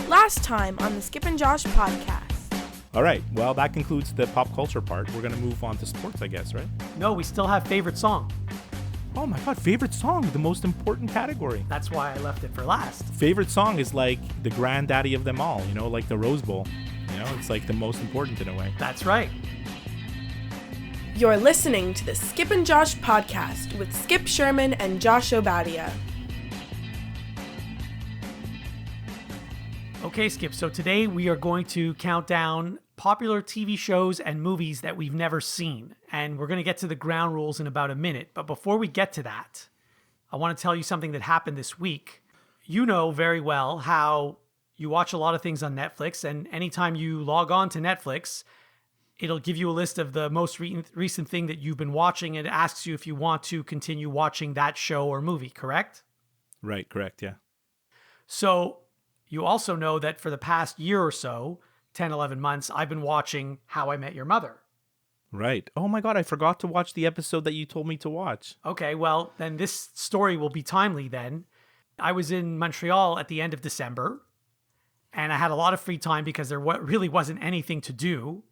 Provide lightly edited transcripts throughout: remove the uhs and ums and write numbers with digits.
Last time on the Skip and Josh podcast. All right, well, that concludes the pop culture part. We're going to move on to sports, I guess, right? No, we still have favorite song. Oh my God, favorite song, the most important category. That's why I left it for last. Favorite song is like the granddaddy of them all, you know, like the Rose Bowl. You know, it's like the most important in a way. That's right. You're listening to the Skip and Josh podcast with Skip Sherman and Josh Obadia. Okay, Skip, so today we are going to count down popular TV shows and movies that we've never seen. And we're going to get to the ground rules in about a minute. But before we get to that, I want to tell you something that happened this week. You know very well how you watch a lot of things on Netflix, and anytime you log on to Netflix, it'll give you a list of the most recent thing that you've been watching, and it asks you if you want to continue watching that show or movie, correct? Right, correct, yeah. So you also know that for the past year or so, 10, 11 months, I've been watching How I Met Your Mother. Right. Oh my God, I forgot to watch the episode that you told me to watch. Okay, well, then this story will be timely then. I was in Montreal at the end of December, and I had a lot of free time because there really wasn't anything to do.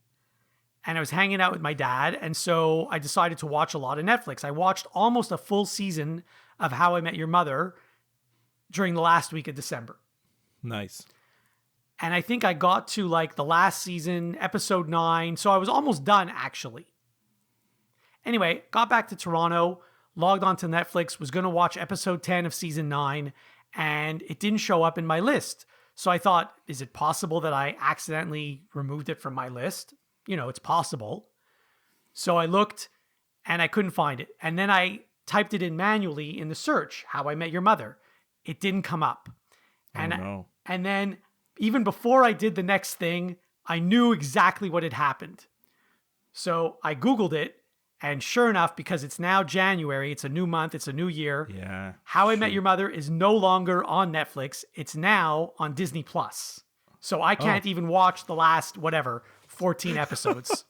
And I was hanging out with my dad, and so I decided to watch a lot of Netflix. I watched almost a full season of How I Met Your Mother during the last week of December. Nice. And I think I got to like the last season, episode 9. So I was almost done, actually. Anyway, got back to Toronto, logged onto Netflix, was going to watch episode 10 of season 9, and it didn't show up in my list. So I thought, is it possible that I accidentally removed it from my list? You know, it's possible. So I looked and I couldn't find it. And then I typed it in manually in the search, How I Met Your Mother. It didn't come up. And, no. And then even before I did the next thing, I knew exactly what had happened. So I Googled it, and sure enough, because it's now January, it's a new month, it's a new year. Yeah. How I Met Your Mother is no longer on Netflix. It's now on Disney Plus. So I can't even watch the last, 14 episodes.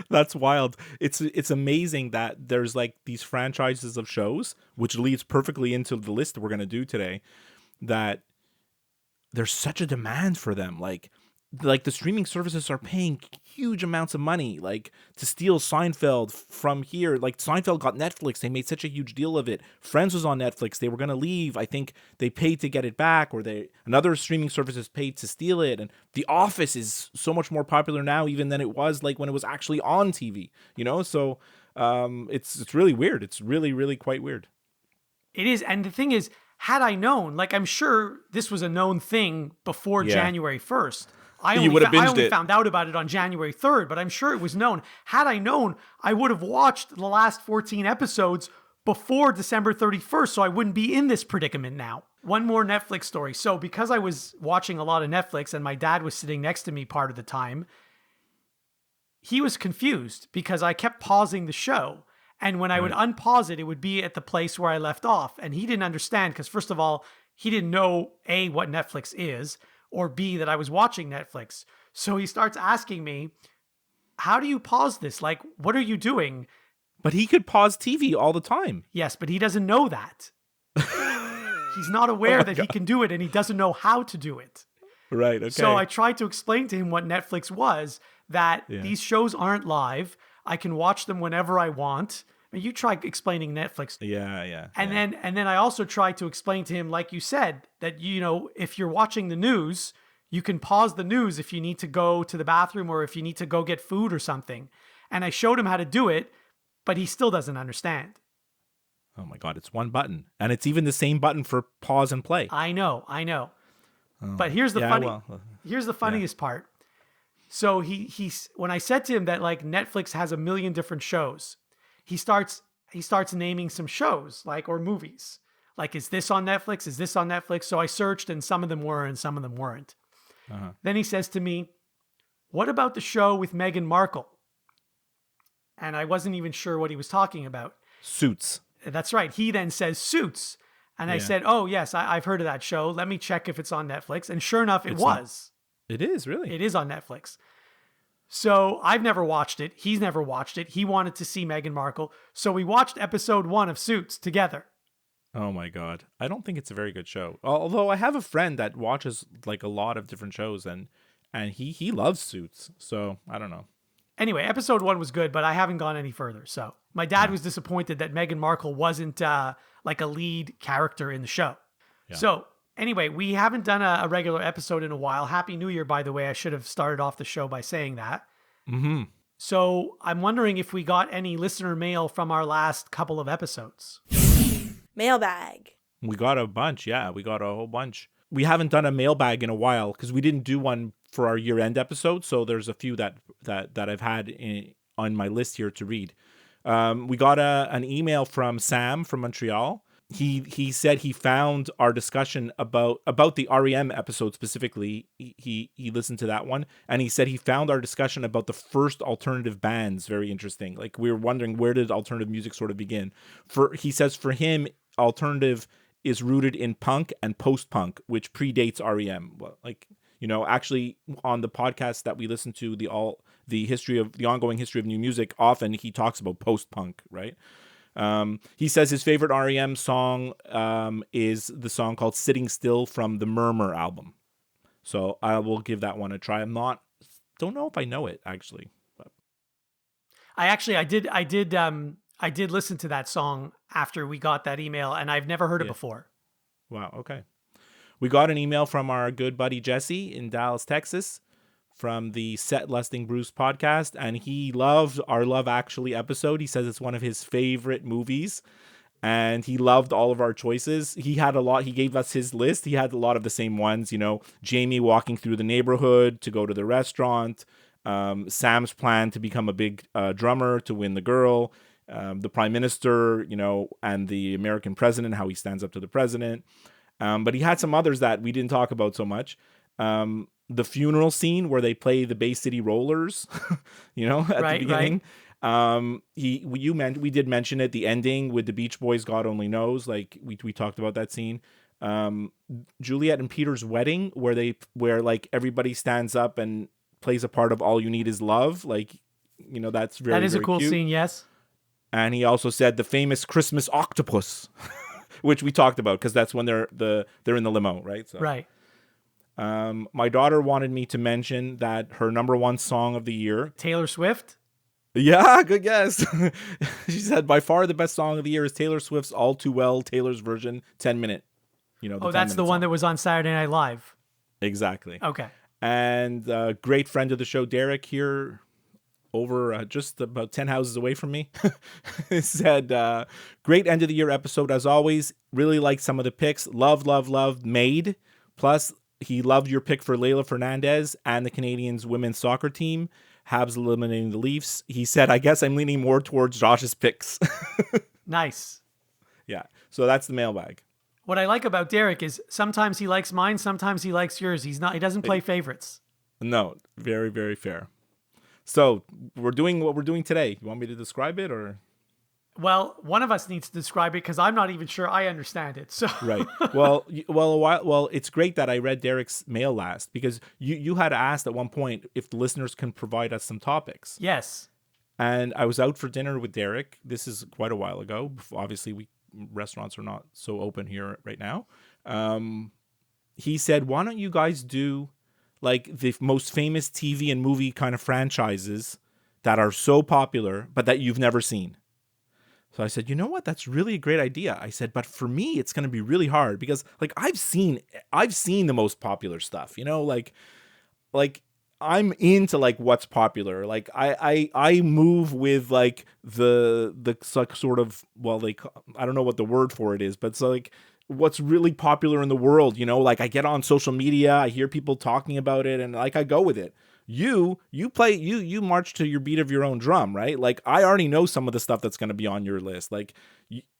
That's wild. It's amazing that there's like these franchises of shows, which leads perfectly into the list that we're going to do today, that there's such a demand for them. Like the streaming services are paying huge amounts of money, like to steal Seinfeld from here. Like Seinfeld got Netflix. They made such a huge deal of it. Friends was on Netflix. They were going to leave. I think they paid to get it back, or another streaming services paid to steal it. And The Office is so much more popular now even than it was like when it was actually on TV, you know? So it's really weird. It's really, really quite weird. It is. And the thing is, had I known, like I'm sure this was a known thing before January 1st. I only found out about it on January 3rd, but I'm sure it was known. Had I known, I would have watched the last 14 episodes before December 31st, so I wouldn't be in this predicament now. One more Netflix story. So because I was watching a lot of Netflix and my dad was sitting next to me part of the time, he was confused because I kept pausing the show. And when I would unpause it, it would be at the place where I left off. And he didn't understand because, first of all, he didn't know, A, what Netflix is, or B, that I was watching Netflix. So he starts asking me, how do you pause this? Like, what are you doing? But he could pause TV all the time. Yes, but he doesn't know that. He's not aware that he can do it, and he doesn't know how to do it. Right, okay. So I tried to explain to him what Netflix was, that these shows aren't live. I can watch them whenever I want. I mean, you try explaining Netflix. Yeah. And then I also tried to explain to him, like you said, that, you know, if you're watching the news, you can pause the news if you need to go to the bathroom or if you need to go get food or something. And I showed him how to do it, but he still doesn't understand. Oh my God, it's one button. And it's even the same button for pause and play. I know. Oh, but here's the here's the funniest part. So he's when I said to him that like Netflix has a million different shows, he starts naming some shows, like, or movies. Like, is this on Netflix? Is this on Netflix? So I searched and some of them were and some of them weren't. Then he says to me, what about the show with Meghan Markle? And I wasn't even sure what he was talking about. Suits. That's right. He then says Suits. And I said, oh, yes, I've heard of that show. Let me check if it's on Netflix. And sure enough, it was. It is, really? It is on Netflix. So I've never watched it. He's never watched it. He wanted to see Meghan Markle. So we watched episode 1 of Suits together. Oh my God. I don't think it's a very good show. Although I have a friend that watches like a lot of different shows and he loves Suits. So I don't know. Anyway, episode 1 was good, but I haven't gone any further. So my dad was disappointed that Meghan Markle wasn't like a lead character in the show. Yeah. So anyway, we haven't done a regular episode in a while. Happy New Year, by the way. I should have started off the show by saying that. Mm-hmm. So I'm wondering if we got any listener mail from our last couple of episodes. Mailbag. We got a bunch. Yeah, we got a whole bunch. We haven't done a mailbag in a while because we didn't do one for our year-end episode. So there's a few that I've had on my list here to read. We got an email from Sam from Montreal. He said he found our discussion about the REM episode specifically. He listened to that one, and he said he found our discussion about the first alternative bands very interesting. Like, we were wondering, where did alternative music sort of begin? He says for him, alternative is rooted in punk and post-punk, which predates REM. Well, like, you know, actually on the podcast that we listen to, the ongoing history of new music, often he talks about post-punk, right? He says his favorite REM song is the song called Sitting Still from the Murmur album. So I will give that one a try. Don't know if I know it actually. But. I did listen to that song after we got that email, and I've never heard it before. Wow. Okay. We got an email from our good buddy Jesse in Dallas, Texas, from the Set Lusting Bruce podcast, and he loved our Love Actually episode. He says it's one of his favorite movies, and he loved all of our choices. He gave us his list. He had a lot of the same ones, you know, Jamie walking through the neighborhood to go to the restaurant, Sam's plan to become a big drummer to win the girl, the prime minister, you know, and the American president, how he stands up to the president. But he had some others that we didn't talk about so much. The funeral scene where they play the Bay City Rollers, you know, at the beginning. Right. We did mention it. The ending with the Beach Boys, God Only Knows. Like we talked about that scene. Juliet and Peter's wedding, where like everybody stands up and plays a part of All You Need Is Love. Like, you know, that is a cool cute scene. Yes. And he also said the famous Christmas octopus, which we talked about because that's when they're in the limo, right? So. Right. My daughter wanted me to mention that her number one song of the year, Taylor Swift. Yeah, good guess. She said by far the best song of the year is Taylor Swift's All Too Well, Taylor's version, 10-minute. You know. That's the one that was on Saturday Night Live. Exactly. Okay. And great friend of the show, Derek, here over just about 10 houses away from me, said, great end of the year episode as always. Really liked some of the picks. Love Made. Plus, he loved your pick for Leila Fernandez and the Canadians women's soccer team. Habs eliminating the Leafs. He said, I guess I'm leaning more towards Josh's picks. Nice. Yeah. So that's the mailbag. What I like about Derek is sometimes he likes mine, sometimes he likes yours. He doesn't play favorites. No, very, very fair. So we're doing what we're doing today. You want me to describe it or? Well, one of us needs to describe it because I'm not even sure I understand it. So right. Well, it's great that I read Derek's mail last because you had asked at one point if the listeners can provide us some topics. Yes. And I was out for dinner with Derek. This is quite a while ago. Obviously, restaurants are not so open here right now. He said, why don't you guys do like the most famous TV and movie kind of franchises that are so popular, but that you've never seen? So I said, you know what? That's really a great idea. I said, but for me, it's going to be really hard because like I've seen the most popular stuff, you know, like I'm into like what's popular. Like I move with like the sort of, well, I don't know what the word for it is, but it's like what's really popular in the world, you know, like I get on social media, I hear people talking about it and like I go with it. You march to your beat of your own drum, right? Like I already know some of the stuff that's going to be on your list. Like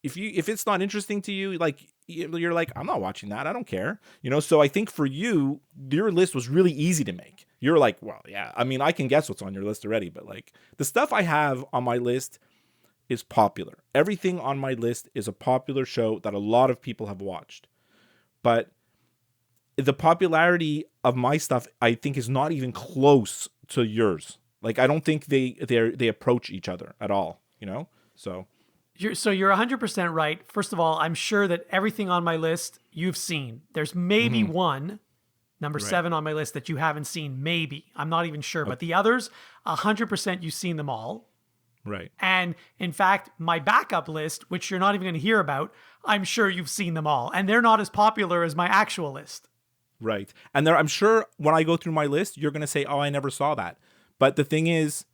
if it's not interesting to you, like you're like, I'm not watching that. I don't care. You know? So I think for you, your list was really easy to make. You're like, well, yeah, I mean, I can guess what's on your list already, but like the stuff I have on my list is popular. Everything on my list is a popular show that a lot of people have watched. But the popularity of my stuff, I think, is not even close to yours. Like, I don't think they approach each other at all, you know? So You're 100% right. First of all, I'm sure that everything on my list you've seen. There's maybe one, number 7 on my list that you haven't seen. Maybe. I'm not even sure. But the others, 100% you've seen them all. Right. And in fact, my backup list, which you're not even going to hear about, I'm sure you've seen them all. And they're not as popular as my actual list. Right. And I'm sure when I go through my list, you're going to say, oh, I never saw that. But the thing is,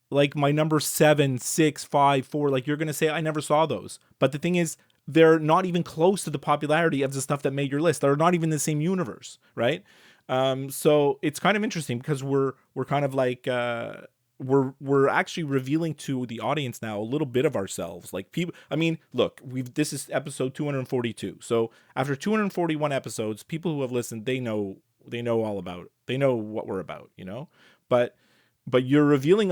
like my number 7, 6, 5, 4, like you're going to say, I never saw those. But the thing is, they're not even close to the popularity of the stuff that made your list. They're not even the same universe. Right. So it's kind of interesting because we're kind of like, we're actually revealing to the audience now a little bit of ourselves. Like people, I mean, look, this is episode 242. So after 241 episodes, people who have listened, they know all about it. They know what we're about, you know, but you're revealing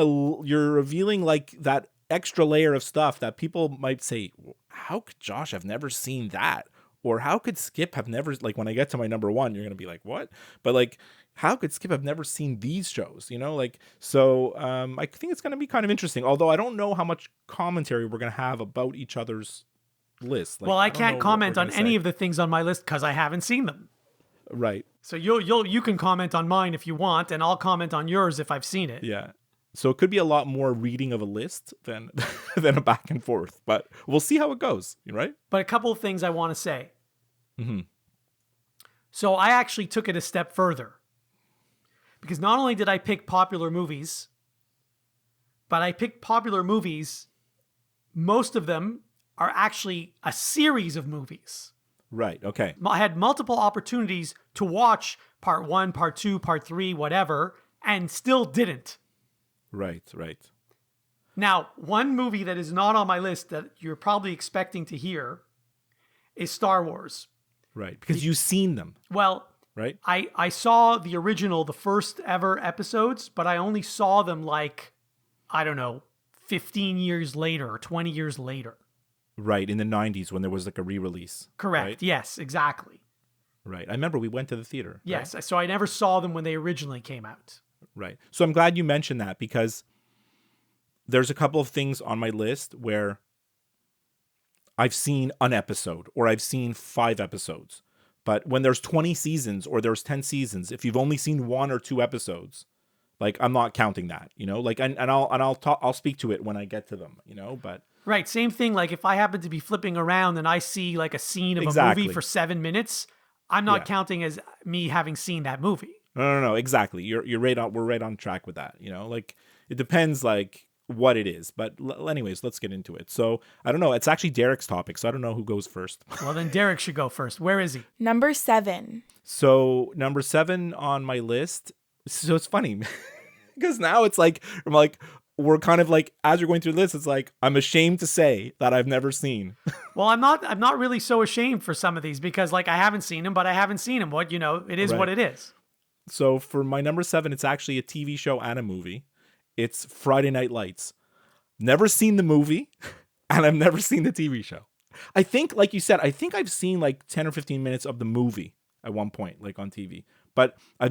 like that extra layer of stuff that people might say, how could Josh have never seen that? Or how could Skip have never, like when I get to my number 1, you're going to be like, what? But like, how could Skip have never seen these shows? You know, like, so I think it's going to be kind of interesting. Although I don't know how much commentary we're going to have about each other's lists. Like, well, I can't comment on any of the things on my list because I haven't seen them. Right. So you can comment on mine if you want, and I'll comment on yours if I've seen it. Yeah. So it could be a lot more reading of a list than a back and forth, but we'll see how it goes. Right. But a couple of things I want to say. Mm-hmm. So I actually took it a step further. Because not only did I pick popular movies, but I picked popular movies. Most of them are actually a series of movies. Right. Okay. I had multiple opportunities to watch part 1, part 2, part 3, whatever, and still didn't. Right. Right. Now, one movie that is not on my list that you're probably expecting to hear is Star Wars. Right. Because you've seen them. Well, right. I saw the original, the first ever episodes, but I only saw them like, I don't know, 15 years later or 20 years later. Right. In the 90s when there was like a re-release. Correct. Right? Yes, exactly. Right. I remember we went to the theater. Yes. Right? So I never saw them when they originally came out. Right. So I'm glad you mentioned that because there's a couple of things on my list where I've seen an episode or I've seen 5 episodes. But when there's 20 seasons or there's 10 seasons, if you've only seen 1 or 2 episodes, like I'm not counting that, you know, like, and I'll speak to it when I get to them, you know, but. Right. Same thing. Like if I happen to be flipping around and I see like a scene of exactly. a movie for 7 minutes, I'm not counting as me having seen that movie. No. Exactly. You're right on. We're right on track with that. You know, like it depends like what it is. But anyways, let's get into it. So I don't know. It's actually Derek's topic. So I don't know who goes first. Well, then Derek should go first. Where is he? Number 7. So number 7 on my list. So it's funny because now it's like, I'm like, we're kind of like, as you're going through this, it's like, I'm ashamed to say that I've never seen. Well, I'm not really so ashamed for some of these because like I haven't seen them, but I haven't seen them. What, you know, it is what it is. So for my number 7, it's actually a TV show and a movie. It's Friday Night Lights. Never seen the movie and I've never seen the TV show. I think, like you said, I think I've seen like 10 or 15 minutes of the movie at one point, like on TV. But I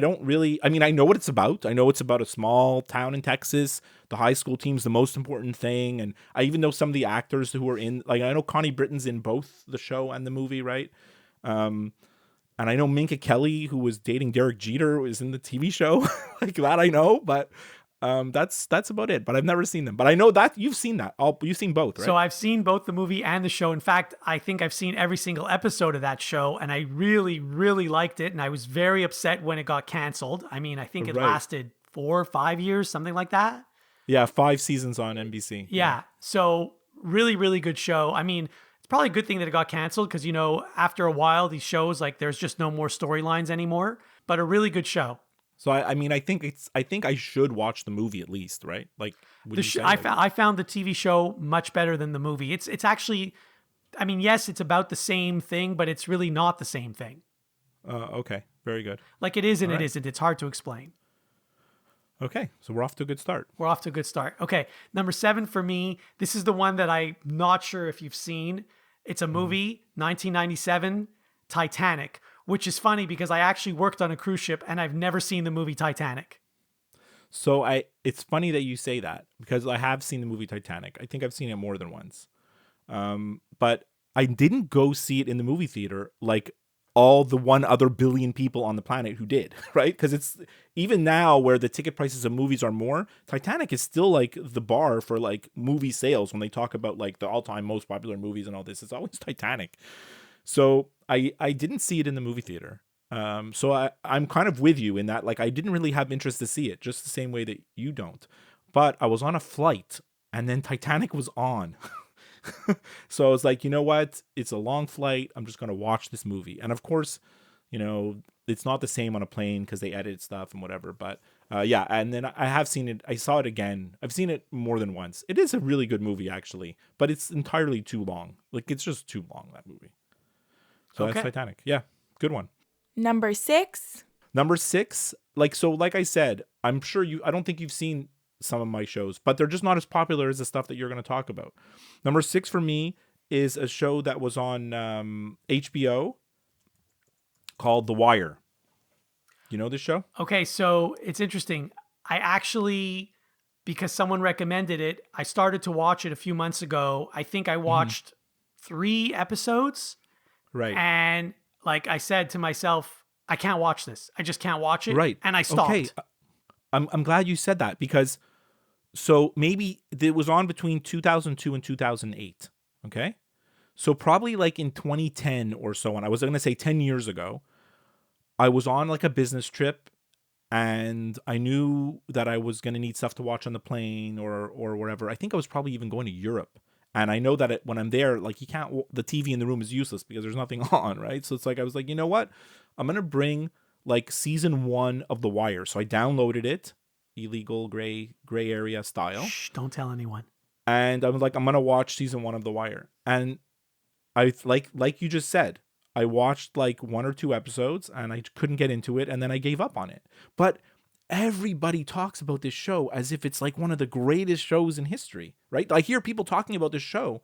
don't really, I mean, I know what it's about. I know it's about a small town in Texas. The high school team's the most important thing. And I even know some of the actors who are in, like, I know Connie Britton's in both the show and the movie, right? And I know Minka Kelly, who was dating Derek Jeter, was in the TV show. Like that I know, but that's about it. But I've never seen them. But I know that you've seen that. You've seen both, right? So I've seen both the movie and the show. In fact, I think I've seen every single episode of that show, and I really, really liked it. And I was very upset when it got canceled. I mean, I think it lasted 4 or 5 years, something like that. Yeah, 5 seasons on NBC. Yeah. So really, really good show. I mean, it's probably a good thing that it got canceled because, you know, after a while, these shows, like, there's just no more storylines anymore. But a really good show. So I mean, I think I should watch the movie at least, right? Like, I found the TV show much better than the movie. It's actually, I mean, yes, it's about the same thing, but it's really not the same thing. Okay, very good. Like it is and it isn't. It's hard to explain. Okay, so we're off to a good start. Okay, number 7 for me. This is the one that I'm not sure if you've seen. It's a movie, 1997, Titanic. Which is funny because I actually worked on a cruise ship and I've never seen the movie Titanic. So it's funny that you say that because I have seen the movie Titanic. I think I've seen it more than once. But I didn't go see it in the movie theater like all the 1 other billion people on the planet who did, right? Because it's even now where the ticket prices of movies are more, Titanic is still like the bar for like movie sales when they talk about like the all-time most popular movies and all this. It's always Titanic. So I didn't see it in the movie theater. So I'm kind of with you in that, like, I didn't really have interest to see it, just the same way that you don't. But I was on a flight and then Titanic was on. So I was like, you know what? It's a long flight. I'm just going to watch this movie. And of course, you know, it's not the same on a plane because they edit stuff and whatever. But yeah, and then I have seen it. I saw it again. I've seen it more than once. It is a really good movie, actually, but it's entirely too long. Like, it's just too long, that movie. So That's Titanic. Yeah, good one. Number 6. Number 6, like I said, I don't think you've seen some of my shows, but they're just not as popular as the stuff that you're going to talk about. Number 6 for me is a show that was on HBO called The Wire. You know this show? Okay, so it's interesting. I actually, because someone recommended it, I started to watch it a few months ago. I think I watched 3 episodes. Right. And like I said to myself, I can't watch this. I just can't watch it. Right. And I stopped. Okay. I'm glad you said that because so maybe it was on between 2002 and 2008. Okay. So probably like in 2010 or so on, I was going to say 10 years ago, I was on like a business trip and I knew that I was going to need stuff to watch on the plane or wherever. I think I was probably even going to Europe. And I know that when I'm there, like the TV in the room is useless because there's nothing on, right? So it's like, I was like, you know what? I'm going to bring like season 1 of The Wire. So I downloaded it, illegal gray area style. Shh, don't tell anyone. And I'm like, I'm going to watch season 1 of The Wire. And I like you just said, I watched like 1 or 2 episodes and I couldn't get into it. And then I gave up on it. But everybody talks about this show as if it's like one of the greatest shows in history, right? I hear people talking about this show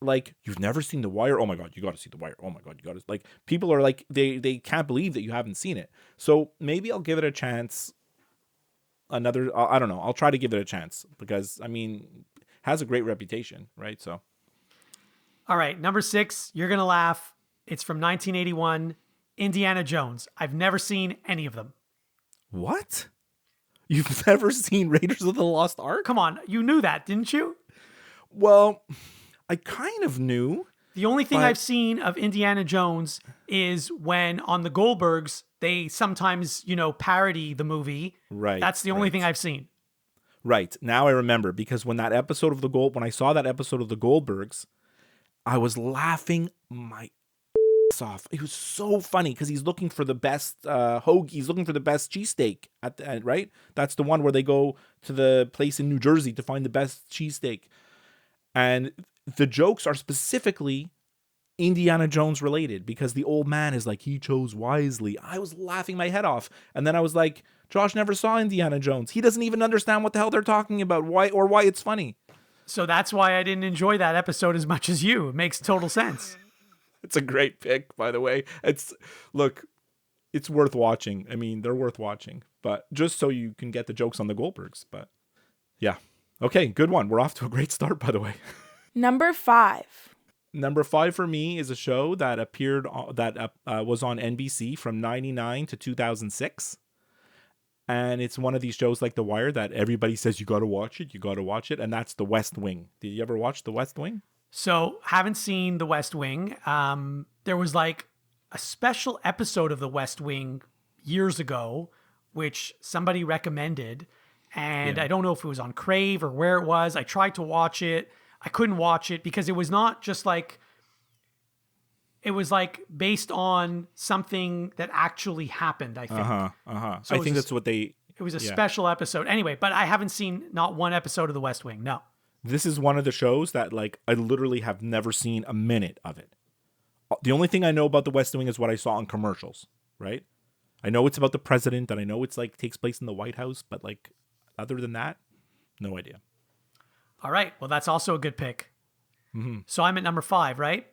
like, you've never seen The Wire? Oh my God, you got to see The Wire. Oh my God, you got to, like, people are like, they can't believe that you haven't seen it. So maybe I'll give it a chance. I don't know. I'll try to give it a chance because, I mean, it has a great reputation, right? So. All right, number 6, you're going to laugh. It's from 1981, Indiana Jones. I've never seen any of them. What? You've never seen Raiders of the Lost Ark? Come on, you knew that, didn't you? Well, I kind of knew. The only thing I've seen of Indiana Jones is when on the Goldbergs, they sometimes, parody the movie. Right. That's the only thing I've seen. Right. Now I remember because when I saw that episode of the Goldbergs, I was laughing my off. It was so funny because he's looking for the best hoagie. He's looking for the best cheesesteak at the end, right? That's the one where they go to the place in New Jersey to find the best cheesesteak. And the jokes are specifically Indiana Jones related because the old man is like, he chose wisely. I was laughing my head off. And then I was like, Josh never saw Indiana Jones. He doesn't even understand what the hell they're talking about, why it's funny. So that's why I didn't enjoy that episode as much as you. It makes total sense. It's a great pick, by the way. It's worth watching. I mean, they're worth watching, but just so you can get the jokes on the Goldbergs. But yeah. Okay, good one. We're off to a great start, by the way. Number 5. Number 5 for me is a show that was on NBC from 99 to 2006. And it's one of these shows like The Wire that everybody says you got to watch it. And that's The West Wing. Did you ever watch The West Wing? So, haven't seen The West Wing. There was like a special episode of The West Wing years ago, which somebody recommended. And I don't know if it was on Crave or where it was. I tried to watch it. I couldn't watch it because it was not just like, it was like based on something that actually happened, I think. So I think that's what they... It was a special episode. Anyway, but I haven't seen not one episode of The West Wing, no. This is one of the shows that, like, I literally have never seen a minute of it. The only thing I know about The West Wing is what I saw on commercials, right? I know it's about the president, and I know it's, like, takes place in the White House, but, like, other than that, no idea. All right. Well, that's also a good pick. Mm-hmm. So I'm at number 5, right?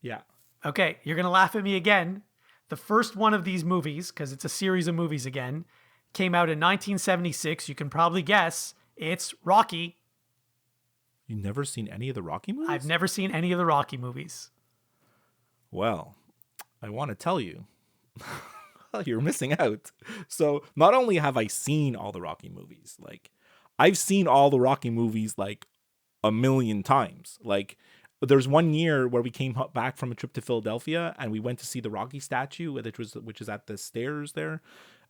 Yeah. Okay. You're going to laugh at me again. The first one of these movies, because it's a series of movies again, came out in 1976. You can probably guess. It's Rocky. You've never seen any of the Rocky movies? I've never seen any of the Rocky movies. Well, I want to tell you, you're missing out. So not only have I seen all the Rocky movies, like I've seen all the Rocky movies like a million times. Like there's one year where we came back from a trip to Philadelphia and we went to see the Rocky statue, which is at the stairs there,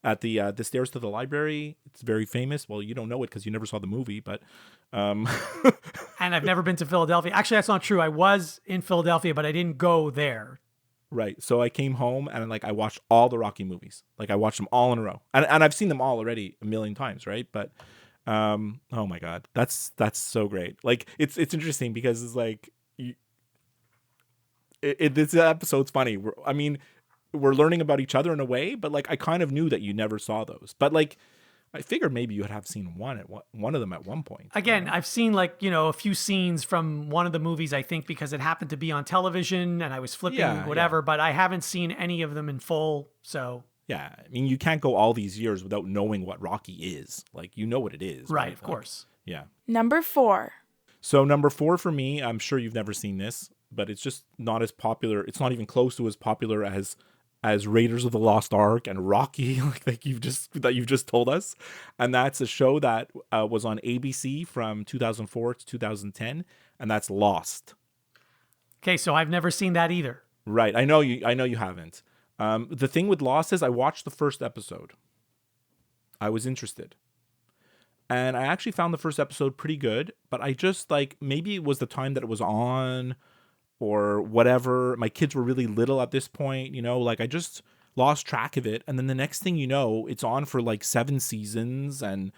at the stairs to the library. It's very famous. Well, you don't know it because you never saw the movie, but and I've never been to Philadelphia. Actually, that's not true. I was in Philadelphia, but I didn't go there. Right. So I came home and like I watched all the Rocky movies. Like I watched them all in a row. And I've seen them all already a million times, right? But oh my God. That's so great. Like it's interesting because it's like this episode's funny. We're learning about each other in a way, but like I kind of knew that you never saw those. But like I figured maybe you would have seen one of them at one point. Again, I've seen like, a few scenes from one of the movies, I think, because it happened to be on television and I was flipping whatever, but I haven't seen any of them in full. So yeah, I mean, you can't go all these years without knowing what Rocky is. Like, you know what it is. Right, of course. Yeah. Number 4. So number 4 for me, I'm sure you've never seen this, but it's just not as popular. It's not even close to as popular as Raiders of the Lost Ark and Rocky, like you've just told us. And that's a show that was on ABC from 2004 to 2010, and that's Lost. Okay, so I've never seen that either. Right. I know you haven't. The thing with Lost is I watched the first episode. I was interested. And I actually found the first episode pretty good, but I just like, maybe it was the time that it was on or whatever. My kids were really little at this point, like I just lost track of it. And then the next thing you know, it's on for like 7 seasons and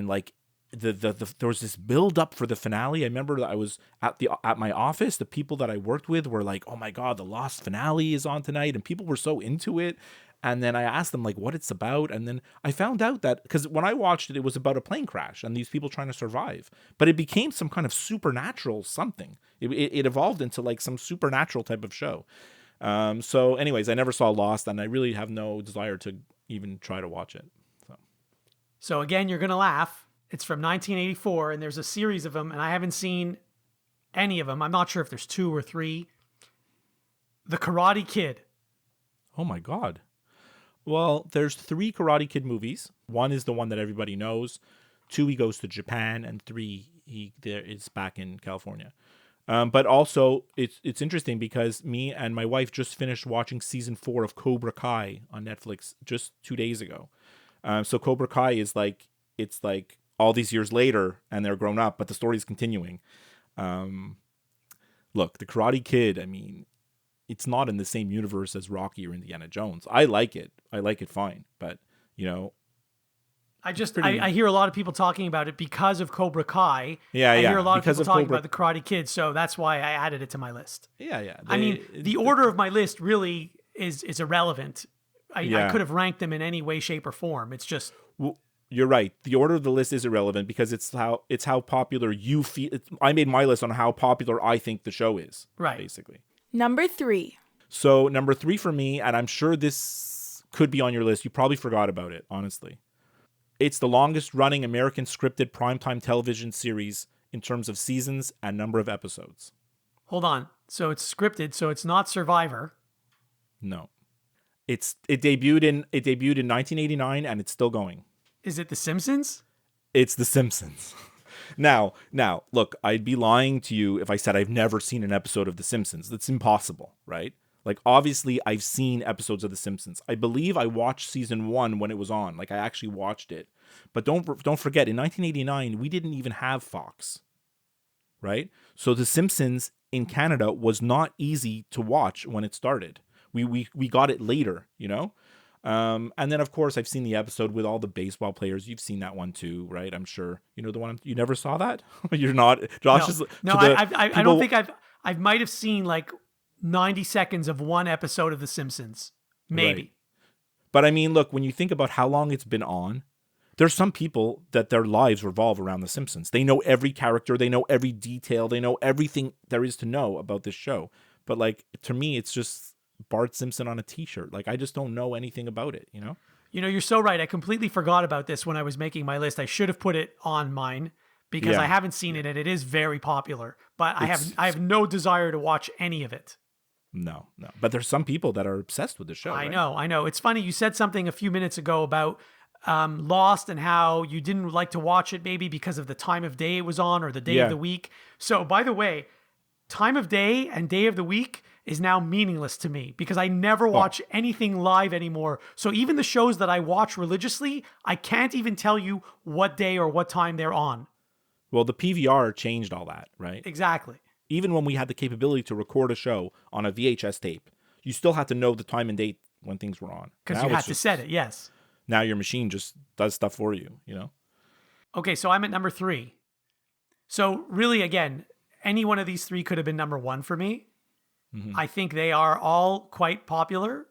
like there was this build up for the finale. I remember that I was at my office. The people that I worked with were like, "Oh my God, the Lost finale is on tonight." And people were so into it. And then I asked them like what it's about. And then I found out that because when I watched it, it was about a plane crash and these people trying to survive. But it became some kind of supernatural something. It evolved into like some supernatural type of show. So anyways, I never saw Lost and I really have no desire to even try to watch it. So again, you're going to laugh. It's from 1984 and there's a series of them and I haven't seen any of them. I'm not sure if there's 2 or 3. The Karate Kid. Oh my God. Well, there's 3 Karate Kid movies. 1 is the one that everybody knows. 2, he goes to Japan, and 3, is back in California. But also, it's interesting because me and my wife just finished watching season 4 of Cobra Kai on Netflix just 2 days ago. So Cobra Kai is like, it's like all these years later, and they're grown up, but the story is continuing. Look, the Karate Kid, I mean, it's not in the same universe as Rocky or Indiana Jones. I like it fine, but I hear a lot of people talking about it because of Cobra Kai. Yeah, I hear a lot of people talking about the Karate Kid, so that's why I added it to my list. Yeah. The order of my list really is irrelevant. I could have ranked them in any way, shape, or form. It's just... Well, you're right. The order of the list is irrelevant because it's how popular you feel. I made my list on how popular I think the show is. Right. Basically. Number 3. So number 3 for me, and I'm sure this could be on your list. You probably forgot about it, honestly. It's the longest running American scripted primetime television series in terms of seasons and number of episodes. Hold on. So it's scripted, so it's not Survivor. No. It debuted in 1989 and it's still going. Is it The Simpsons? It's The Simpsons. Now, look, I'd be lying to you if I said I've never seen an episode of The Simpsons. That's impossible, right? Like, obviously, I've seen episodes of The Simpsons. I believe I watched season 1 when it was on. Like, I actually watched it. But don't forget, in 1989, we didn't even have Fox, right? So The Simpsons in Canada was not easy to watch when it started. We got it later, And then, of course, I've seen the episode with all the baseball players. You've seen that one too, right? I'm sure. The one you never saw that? You're not. Josh is. No, I don't think I might have seen like 90 seconds of one episode of The Simpsons, maybe. Right. But I mean, look, when you think about how long it's been on, there's some people that their lives revolve around The Simpsons. They know every character, they know every detail, they know everything there is to know about this show. But like, to me, it's just Bart Simpson on a t-shirt. Like, I just don't know anything about it, You're so right. I completely forgot about this when I was making my list. I should have put it on mine because I haven't seen it and it is very popular. But I have no desire to watch any of it. No. But there's some people that are obsessed with the show. I know. It's funny. You said something a few minutes ago about Lost and how you didn't like to watch it maybe because of the time of day it was on or the day of the week. So, by the way, time of day and day of the week is now meaningless to me because I never watch anything live anymore. So even the shows that I watch religiously, I can't even tell you what day or what time they're on. Well, the PVR changed all that, right? Exactly. Even when we had the capability to record a show on a VHS tape, you still had to know the time and date when things were on. Because you had to set it, yes. Now your machine just does stuff for you, Okay, so I'm at number 3. So really, again, any one of these 3 could have been number 1 for me. Mm-hmm. I think they are all quite popular.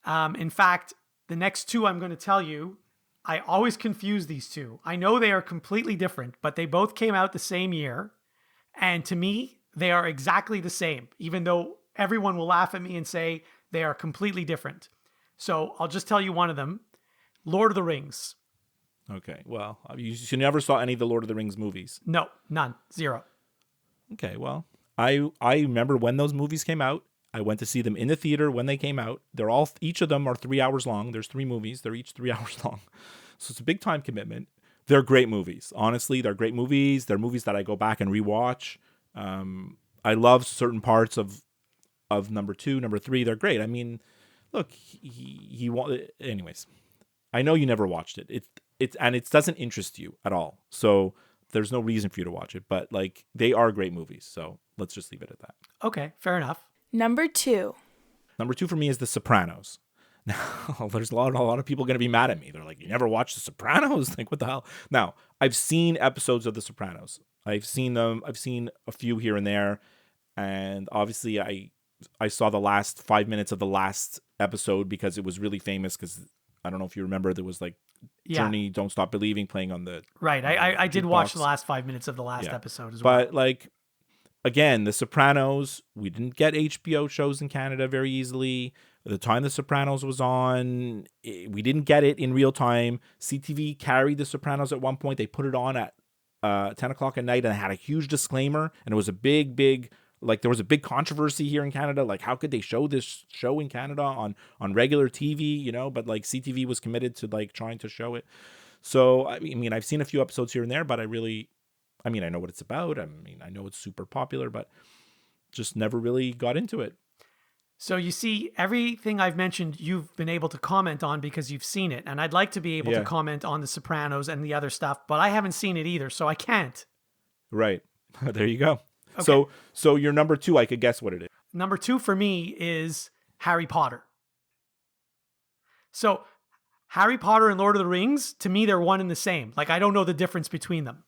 In fact, the next 2 I'm going to tell you, I always confuse these 2. I know they are completely different, but they both came out the same year. And to me, they are exactly the same, even though everyone will laugh at me and say they are completely different. So I'll just tell you one of them. Lord of the Rings. Okay, well, you never saw any of the Lord of the Rings movies? No, none. 0. Okay, well, I remember when those movies came out. I went to see them in the theater when they came out. Each of them are 3 hours long. There's 3 movies. They're each 3 hours long. So it's a big time commitment. They're great movies. Honestly, they're great movies. They're movies that I go back and rewatch. I love certain parts of number 2, number 3. They're great. I mean, look, anyways, I know you never watched it. It doesn't interest you at all. So there's no reason for you to watch it, but like they are great movies. So let's just leave it at that. Okay, fair enough. Number 2. Number 2 for me is The Sopranos. Now, there's a lot of people going to be mad at me. They're like, you never watched The Sopranos? Like, what the hell? Now, I've seen episodes of The Sopranos. I've seen them. I've seen a few here and there. And obviously, I saw the last 5 minutes of the last episode because it was really famous. Because I don't know if you remember, there was like Journey, Don't Stop Believing playing on the... Right. I did watch the last 5 minutes of the last episode as well. But like... Again, The Sopranos, we didn't get HBO shows in Canada very easily. At the time The Sopranos was on, we didn't get it in real time. CTV carried The Sopranos at one point. They put it on at 10 o'clock at night and had a huge disclaimer. And it was a big, there was a big controversy here in Canada. Like, how could they show this show in Canada on regular TV, But like CTV was committed to like trying to show it. So, I mean, I've seen a few episodes here and there, but I know what it's about. I know it's super popular, but just never really got into it. So you see, everything I've mentioned, you've been able to comment on because you've seen it. And I'd like to be able to comment on The Sopranos and the other stuff, but I haven't seen it either, so I can't. Right. There you go. Okay. So your number 2, I could guess what it is. Number 2 for me is Harry Potter. So Harry Potter and Lord of the Rings, to me, they're one and the same. Like, I don't know the difference between them.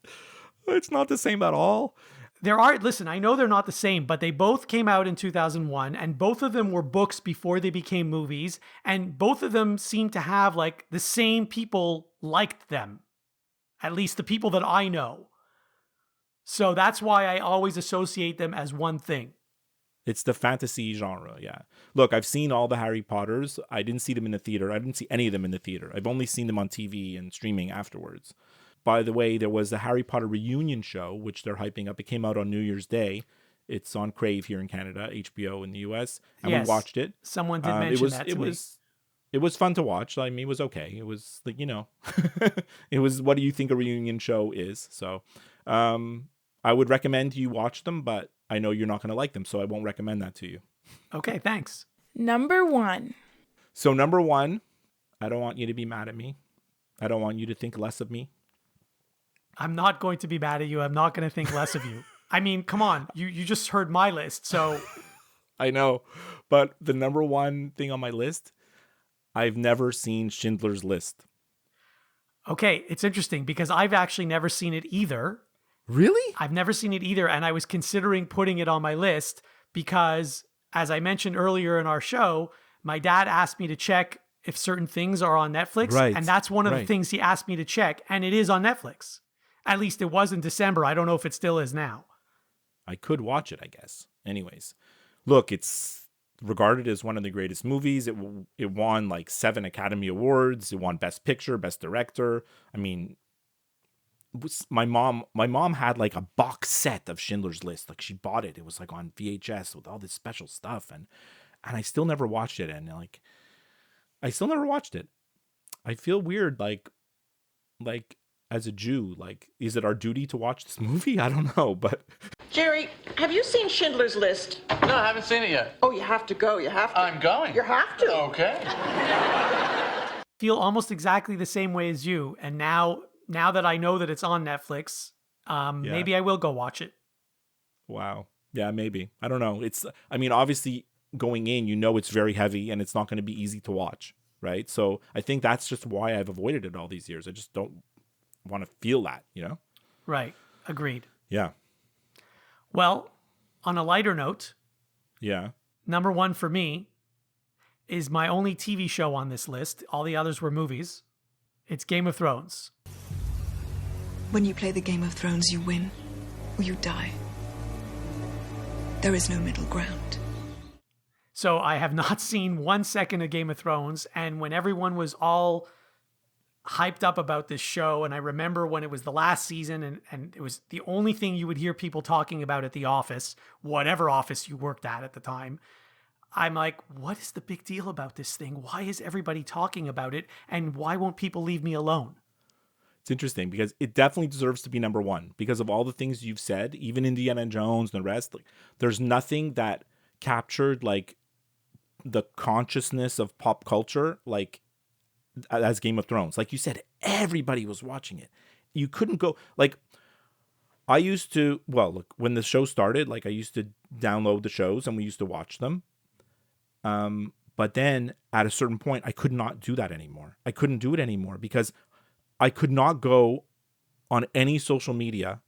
It's not the same at all. Listen, I know they're not the same, but they both came out in 2001 and both of them were books before they became movies. And both of them seem to have like the same people liked them, at least the people that I know. So that's why I always associate them as one thing. It's the fantasy genre, yeah. Look, I've seen all the Harry Potters. I didn't see them in the theater. I didn't see any of them in the theater. I've only seen them on TV and streaming afterwards. By the way, there was the Harry Potter reunion show, which they're hyping up. It came out on New Year's Day. It's on Crave here in Canada, HBO in the US, and we watched it. Someone did mention that to me. It was fun to watch. I mean, it was okay. It was like, it was what do you think a reunion show is? So I would recommend you watch them, but I know you're not going to like them, so I won't recommend that to you. Okay, thanks. Number 1. So number 1, I don't want you to be mad at me. I don't want you to think less of me. I'm not going to be mad at you. I'm not going to think less of you. I mean, come on. You just heard my list, so... I know. But the number 1 thing on my list, I've never seen Schindler's List. Okay, it's interesting because I've actually never seen it either. Really? I've never seen it either, and I was considering putting it on my list because, as I mentioned earlier in our show, my dad asked me to check if certain things are on Netflix, and that's one of the things he asked me to check, and it is on Netflix. At least it was in December. I don't know if it still is now. I could watch it, I guess. Anyways, look, it's regarded as one of the greatest movies. It won like 7 Academy Awards. It won Best Picture, Best Director. I mean, my mom had like a box set of Schindler's List. Like she bought it. It was like on VHS with all this special stuff, and I still never watched it. And like, I still never watched it. I feel weird, like as a Jew, like, is it our duty to watch this movie? I don't know, but Jerry, have you seen Schindler's List? No, I haven't seen it yet. Oh, you have to go. You have to. I'm going. You have to. Okay. Feel almost exactly the same way as you, and now that I know that it's on Netflix, maybe I will go watch it. Wow. Yeah, maybe. I don't know. I mean, obviously going in, it's very heavy and it's not going to be easy to watch, right? So I think that's just why I've avoided it all these years. I just don't want to feel that, Right. Agreed. Yeah. Well, on a lighter note, yeah, number 1 for me is my only TV show on this list. All the others were movies. It's Game of Thrones. When you play the Game of Thrones, you win or you die. There is no middle ground. So I have not seen 1 second of Game of Thrones, and when everyone was all hyped up about this show, and I remember when it was the last season and it was the only thing you would hear people talking about at the office, whatever office you worked at the time, I'm like, what is the big deal about this thing? Why is everybody talking about it? And why won't people leave me alone? It's interesting because it definitely deserves to be number 1 because of all the things you've said, even Indiana Jones and the rest. Like, there's nothing that captured like the consciousness of pop culture like as Game of Thrones. Like you said, everybody was watching it. You couldn't go like I used to. Well, look, when the show started, like I used to download the shows and we used to watch them. But then at a certain point, I could not do that anymore. I couldn't do it anymore because I could not go on any social media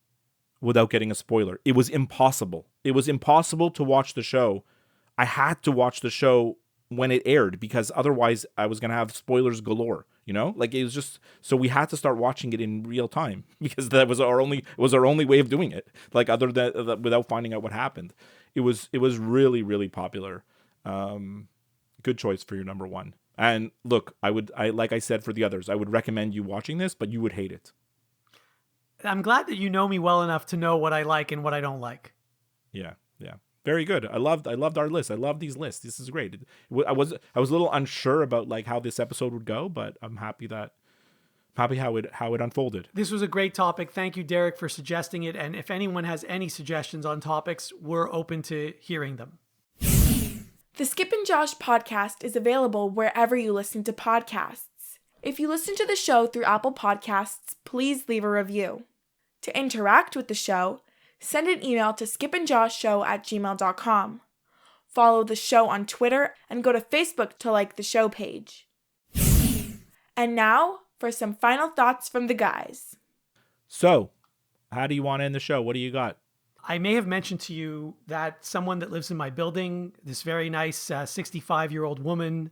without getting a spoiler. It was impossible. It was impossible to watch the show. I had to watch the show when it aired because otherwise I was going to have spoilers galore, Like it was just, so we had to start watching it in real time because that was our only way of doing it. Like other than without finding out what happened. It was really, really popular. Good choice for your number 1. And look, like I said for the others, I would recommend you watching this, but you would hate it. I'm glad that you know me well enough to know what I like and what I don't like. Yeah. Very good. I loved our list. I love these lists. This is great. I was a little unsure about like how this episode would go, but I'm happy how it unfolded. This was a great topic. Thank you, Derek, for suggesting it. And if anyone has any suggestions on topics, we're open to hearing them. The Skip and Josh podcast is available wherever you listen to podcasts. If you listen to the show through Apple Podcasts, please leave a review. To interact with the show, send an email to skipandjoshshow@gmail.com. Follow the show on Twitter and go to Facebook to like the show page. And now for some final thoughts from the guys. So, how do you want to end the show? What do you got? I may have mentioned to you that someone that lives in my building, this very nice 65-year-old woman,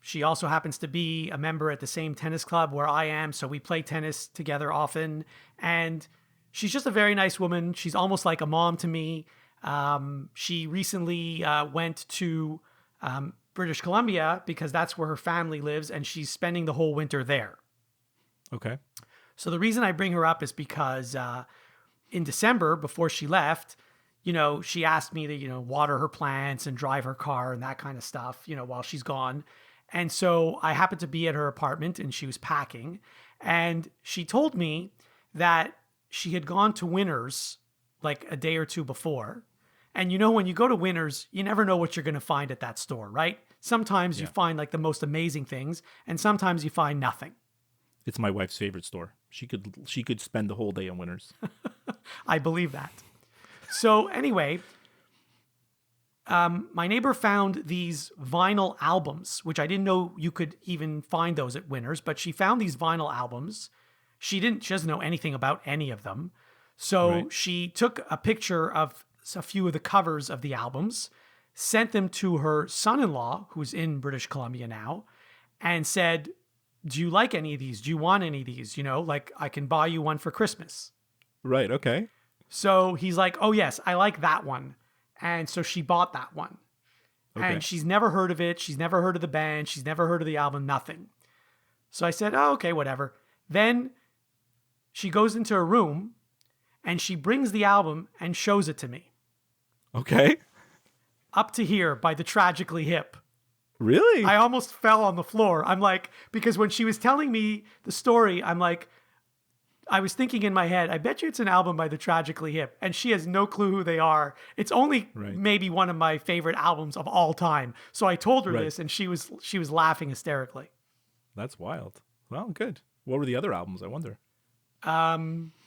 she also happens to be a member at the same tennis club where I am, so we play tennis together often, and she's just a very nice woman. She's almost like a mom to me. She recently went to British Columbia because that's where her family lives, and she's spending the whole winter there. Okay. So the reason I bring her up is because in December, before she left, she asked me to, water her plants and drive her car and that kind of stuff, while she's gone. And so I happened to be at her apartment and she was packing. And she told me that she had gone to Winners like a day or two before. And when you go to Winners, you never know what you're going to find at that store, right? Sometimes you find like the most amazing things and sometimes you find nothing. It's my wife's favorite store. She could spend the whole day in Winners. I believe that. So anyway, my neighbor found these vinyl albums, which I didn't know you could even find those at Winners, but she found these vinyl albums. She doesn't know anything about any of them. So She took a picture of a few of the covers of the albums, sent them to her son-in-law, who's in British Columbia now, and said, do you like any of these? Do you want any of these? Like I can buy you one for Christmas. Right. Okay. So he's like, oh yes, I like that one. And so she bought that one. And she's never heard of it. She's never heard of the band. She's never heard of the album, nothing. So I said, oh, okay, whatever. Then she goes into her room and she brings the album and shows it to me. Okay. Up to Here by the Tragically Hip. Really? I almost fell on the floor. I'm like, because when she was telling me the story, I'm like, I was thinking in my head, I bet you it's an album by the Tragically Hip. And she has no clue who they are. It's only maybe one of my favorite albums of all time. So I told her this and she was laughing hysterically. That's wild. Well, good. What were the other albums, I wonder?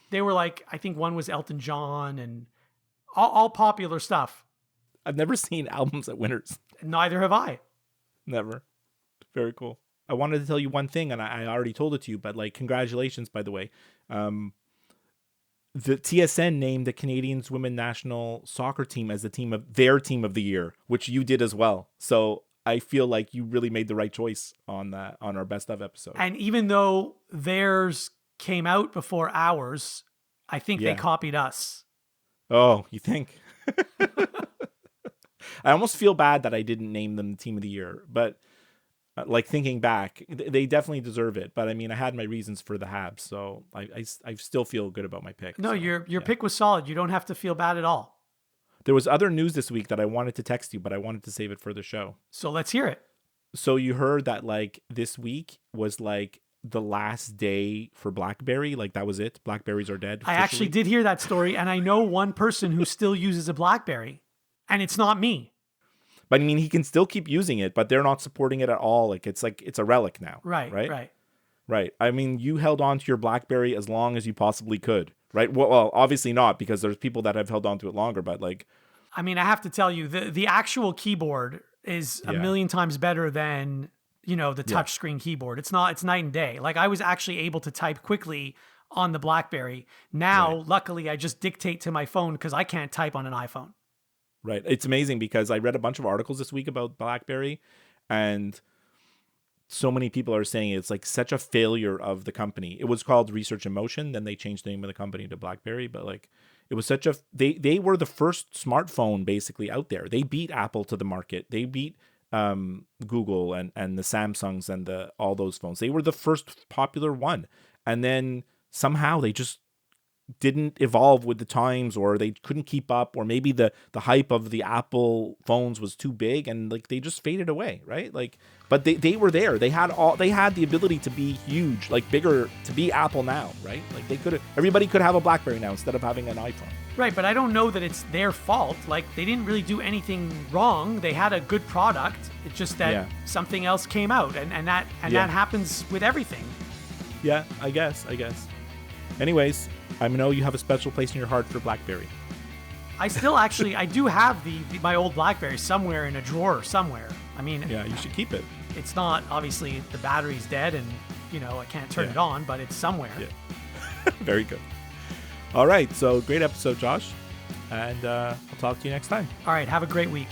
They were like, I think one was Elton John and all popular stuff. I've never seen albums at Winners. Neither have I. Never. Very cool. I wanted to tell you one thing, and I already told it to you, but like, congratulations, by the way. The TSN named the Canadians women national soccer team as their team of the year, which you did as well. So I feel like you really made the right choice on our best of episode. And even though theirs came out before ours, I think they copied us. Oh, you think? I almost feel bad that I didn't name them the team of the year, but like thinking back, they definitely deserve it. But I mean, I had my reasons for the Habs, so I still feel good about my pick. No, your pick was solid. You don't have to feel bad at all. There was other news this week that I wanted to text you, but I wanted to save it for the show. So let's hear it. So you heard that like this week was like the last day for Blackberry, like that was it. Blackberries are dead. I actually did hear that story, and I know one person who still uses a Blackberry, and it's not me. But I mean, he can still keep using it, but they're not supporting it at all. Like it's a relic now. Right. I mean, you held on to your Blackberry as long as you possibly could, right? Well, obviously not, because there's people that have held on to it longer, but like, I mean, I have to tell you, the actual keyboard is a million times better than, the touchscreen keyboard. It's night and day. Like I was actually able to type quickly on the Blackberry. Now, luckily, I just dictate to my phone because I can't type on an iPhone. Right. It's amazing because I read a bunch of articles this week about BlackBerry, and so many people are saying it's like such a failure of the company. It was called Research in Motion. Then they changed the name of the company to BlackBerry, but like it was such they were the first smartphone basically out there. They beat Apple to the market. They beat Google and the Samsungs and all those phones. They were the first popular one. And then somehow they just didn't evolve with the times, or they couldn't keep up, or maybe the hype of the Apple phones was too big and like they just faded away, right? Like, but they were there. They had the ability to be huge, like bigger, to be Apple now, right? Like everybody could have a BlackBerry now instead of having an iPhone. Right, but I don't know that it's their fault. Like they didn't really do anything wrong. They had a good product. It's just that something else came out, and that happens with everything. Yeah, I guess. Anyways, I know you have a special place in your heart for BlackBerry. I still I do have my old BlackBerry somewhere in a drawer somewhere. I mean, yeah, you should keep it. It's not, obviously, the battery's dead and, I can't turn it on, but it's somewhere. Yeah. Very good. All right, so great episode, Josh. And I'll talk to you next time. All right, have a great week.